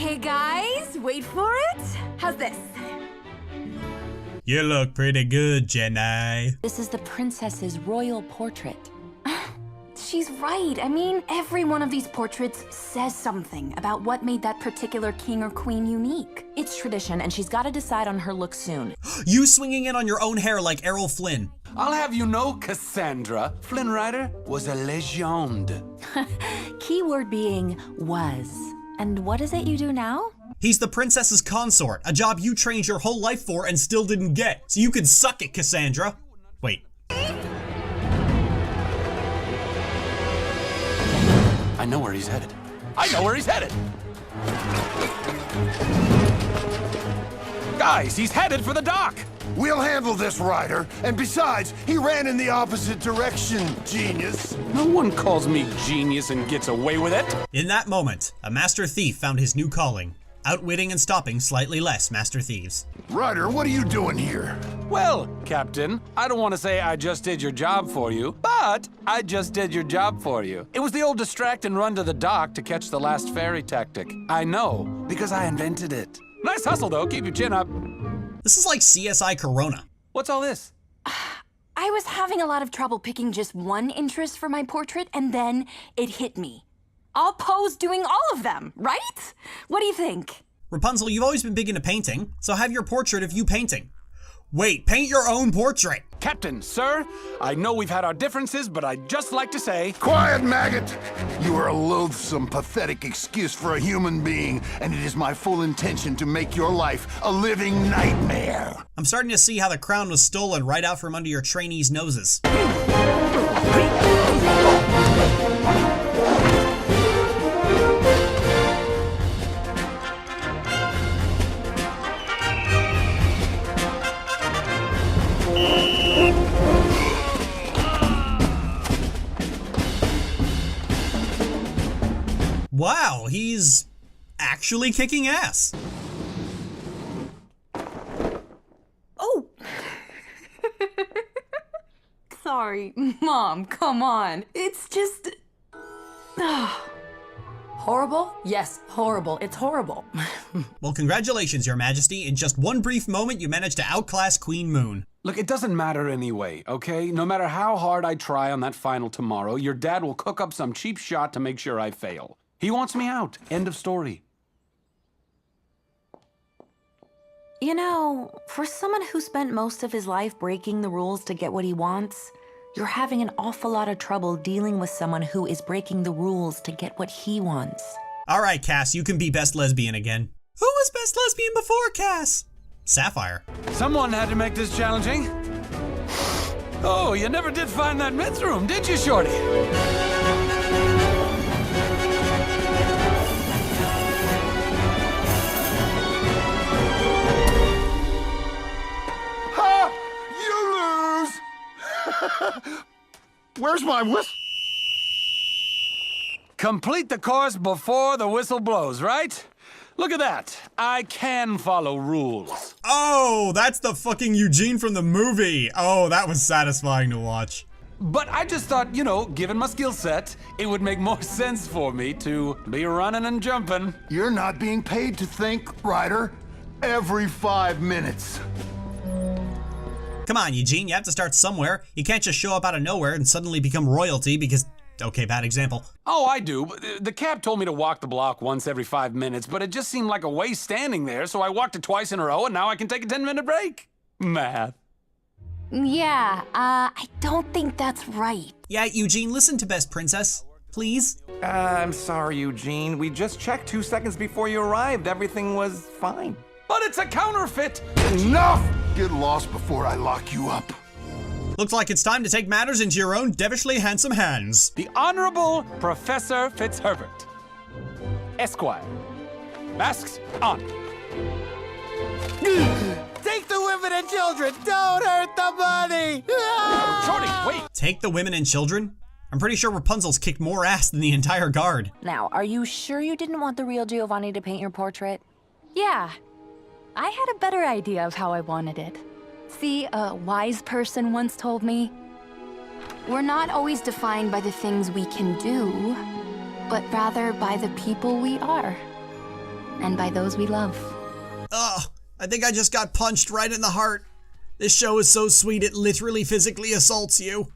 Okay, guys, wait for it. How's this? You look pretty good, Jenny. This is the princess's royal portrait. She's right. I mean, every one of these portraits says something about what made that particular king or queen unique. It's tradition, and she's got to decide on her look soon. You swinging in on your own hair like Errol Flynn. I'll have you know, Cassandra, Flynn Rider was a legende. Keyword being was. And what is it you do now? He's the princess's consort, a job you trained your whole life for and still didn't get. So you could suck it, Cassandra. Wait. I know where he's headed. I know where he's headed! Guys, he's headed for the dock! We'll handle this, Ryder. And besides, he ran in the opposite direction, genius. No one calls me genius and gets away with it. In that moment, a master thief found his new calling, outwitting and stopping slightly less master thieves. Ryder, what are you doing here? Well, Captain, I don't want to say I just did your job for you, but I just did your job for you. It was the old distract and run to the dock to catch the last ferry tactic. I know, because I invented it. Nice hustle, though. Keep your chin up. This is like CSI Corona. What's all this? I was having a lot of trouble picking just one interest for my portrait, and then it hit me. I'll pose doing all of them, right? What do you think? Rapunzel, you've always been big into painting, so have your portrait of you painting. Wait, paint your own portrait. Captain, sir, I know we've had our differences, but I'd just like to say... Quiet, maggot! You are a loathsome, pathetic excuse for a human being, and it is my full intention to make your life a living nightmare. I'm starting to see how the crown was stolen right out from under your trainees' noses. Wow, he's actually kicking ass. Oh! Sorry, Mom, come on. It's just... Horrible? Yes, horrible. It's horrible. Well, congratulations, Your Majesty. In just one brief moment, you managed to outclass Queen Moon. Look, it doesn't matter anyway, okay? No matter how hard I try on that final tomorrow, your dad will cook up some cheap shot to make sure I fail. He wants me out. End of story. You know, for someone who spent most of his life breaking the rules to get what he wants, you're having an awful lot of trouble dealing with someone who is breaking the rules to get what he wants. All right, Cass, you can be best lesbian again. Who was best lesbian before Cass? Sapphire. Someone had to make this challenging. Oh, you never did find that men's room, did you, Shorty? Where's my whistle? Complete the course before the whistle blows, right? Look at that. I can follow rules. Oh, that's the fucking Eugene from the movie. Oh, that was satisfying to watch. But I just thought, you know, given my skill set, it would make more sense for me to be running and jumping. You're not being paid to think, Ryder. Every 5 minutes. Come on, Eugene, you have to start somewhere. You can't just show up out of nowhere and suddenly become royalty because... Okay, bad example. Oh, I do. The cab told me to walk the block once every 5 minutes, but it just seemed like a waste standing there, so I walked it twice in a row, and now I can take a 10-minute break. Math. Yeah, I don't think that's right. Yeah, Eugene, listen to Best Princess, please. I'm sorry, Eugene. We just checked 2 seconds before you arrived. Everything was fine. But it's a counterfeit! Enough! Get lost before I lock you up. Looks like it's time to take matters into your own devilishly handsome hands. The Honorable Professor Fitzherbert, Esquire. Masks on. Take the women and children! Don't hurt the money! Shorty, wait! Take the women and children? I'm pretty sure Rapunzel's kicked more ass than the entire guard. Now, are you sure you didn't want the real Giovanni to paint your portrait? Yeah, I had a better idea of how I wanted it. See, a wise person once told me, we're not always defined by the things we can do, but rather by the people we are. and by those we love. Ugh, I think I just got punched right in the heart. This show is so sweet it literally physically assaults you.